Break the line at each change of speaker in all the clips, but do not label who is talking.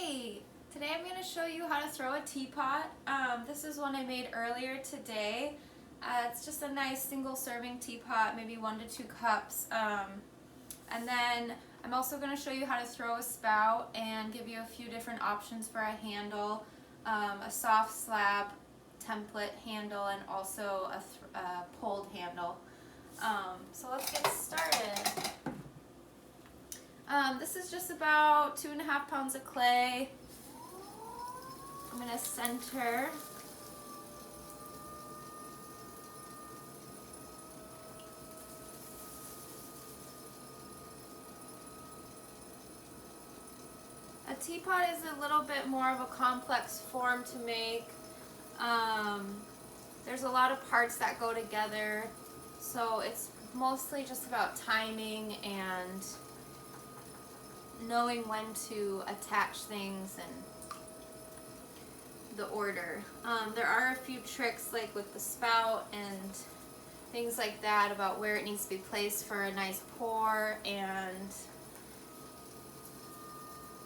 Hey! Today I'm going to show you how to throw a teapot. This is one I made earlier today. It's just a nice single serving teapot, maybe 1 to 2 cups. And then I'm also going to show you how to throw a spout and give you a few different options for a handle, a soft slab template handle, and also a pulled handle. So let's get started. This is just about 2.5 pounds of clay. I'm going to center. A teapot is a little bit more of a complex form to make. There's a lot of parts that go together, so it's mostly just about timing and knowing when to attach things and the order. There are a few tricks like with the spout and things like that about where it needs to be placed for a nice pour and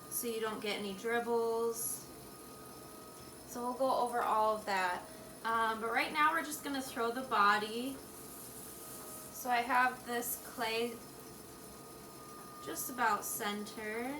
so you don't get any dribbles. So we'll go over all of that. But right now we're just going to throw the body. So I have this clay just about centered.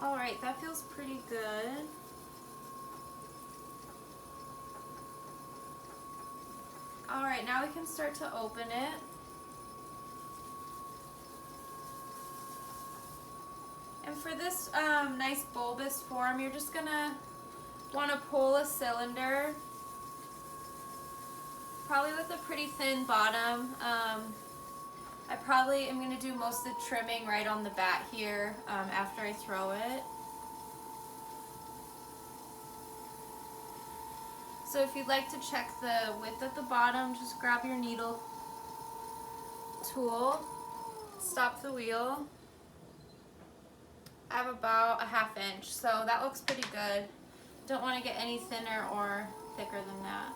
Alright, that feels pretty good. Alright, now we can start to open it. And for this nice bulbous form, you're just going to want to pull a cylinder, probably with a pretty thin bottom. I probably am going to do most of the trimming right on the bat here after I throw it. So if you'd like to check the width at the bottom, just grab your needle tool, stop the wheel. I have about 1/2 inch, so that looks pretty good. Don't want to get any thinner or thicker than that.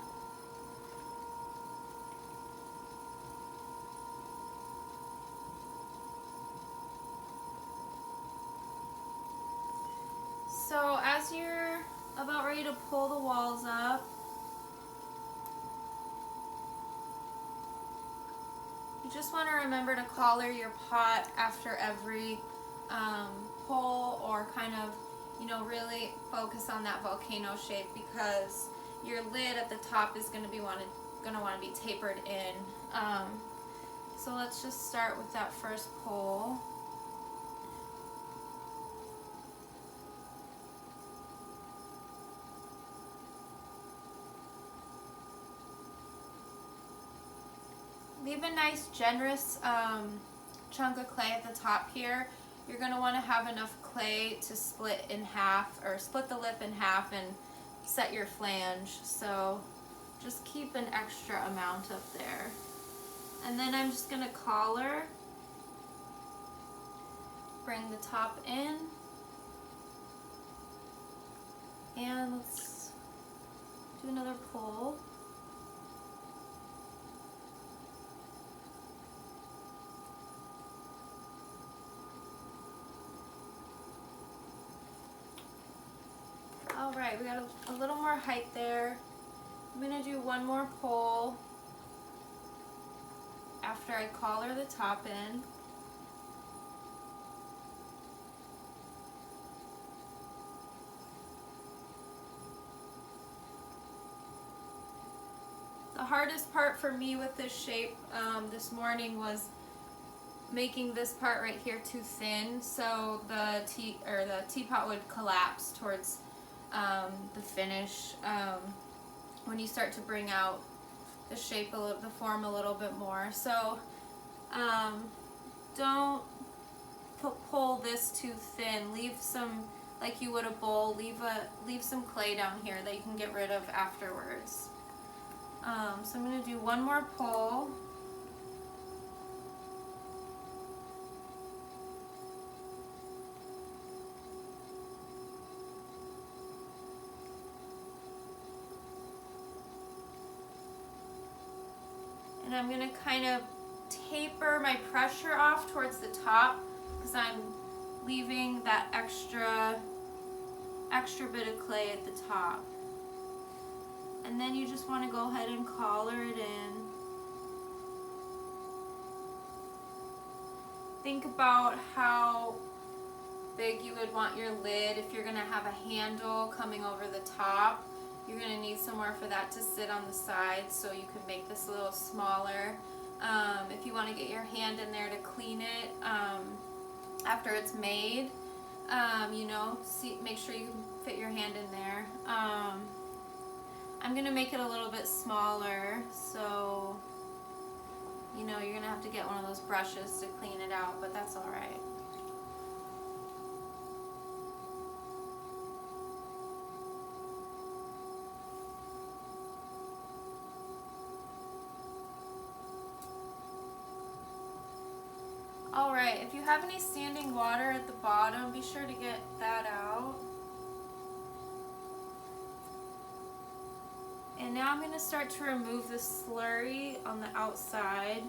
So as you're about ready to pull the walls up, you just want to remember to collar your pot after every pull, or kind of, really focus on that volcano shape, because your lid at the top is going to want to be tapered in. So let's just start with that first pull. Leave a nice generous chunk of clay at the top here. You're going to want to have enough clay to split in half, or split the lip in half and set your flange. So just keep an extra amount up there. And then I'm just going to collar, bring the top in, and let's do another pull. Alright, we got a little more height there. I'm going to do one more pull after I collar the top in. The hardest part for me with this shape this morning was making this part right here too thin, so the teapot would collapse towards the finish when you start to bring out the shape, the form a little bit more. So don't pull this too thin. Leave some, like you would a bowl, leave some clay down here that you can get rid of afterwards. So I'm going to do one more pull. And I'm going to kind of taper my pressure off towards the top because I'm leaving that extra bit of clay at the top. And then you just want to go ahead and collar it in. Think about how big you would want your lid. If you're going to have a handle coming over the top, you're going to need somewhere for that to sit on the side, so you can make this a little smaller. If you want to get your hand in there to clean it after it's made, you know, make sure you can fit your hand in there. I'm going to make it a little bit smaller, so you know you're going to have to get one of those brushes to clean it out, but that's alright. Alright, if you have any standing water at the bottom, be sure to get that out. And now I'm going to start to remove the slurry on the outside.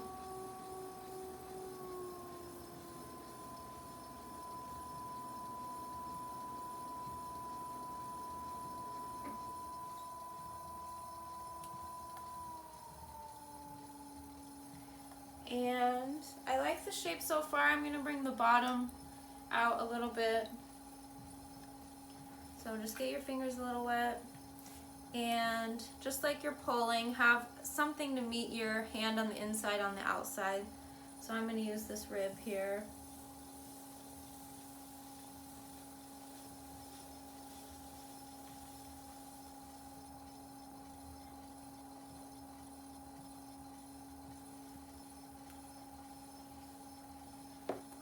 And I like the shape so far. I'm going to bring the bottom out a little bit. So just get your fingers a little wet. And just like you're pulling, have something to meet your hand on the inside, on the outside. So I'm going to use this rib here.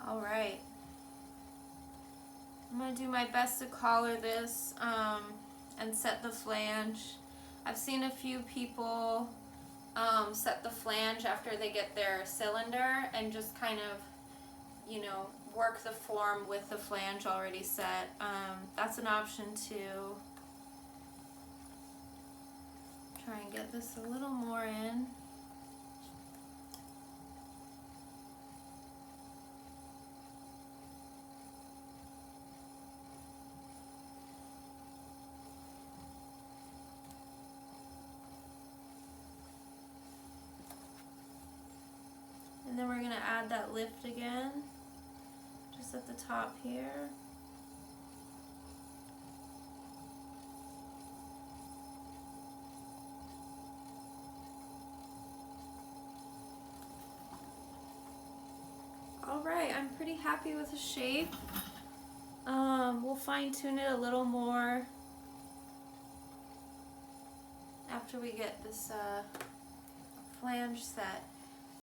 Alright, I'm going to do my best to collar this and set the flange. I've seen a few people set the flange after they get their cylinder and just kind of, you know, work the form with the flange already set. That's an option too. Try and get this a little more in. And then we're going to add that lift again, just at the top here. Alright, I'm pretty happy with the shape. We'll fine tune it a little more after we get this flange set.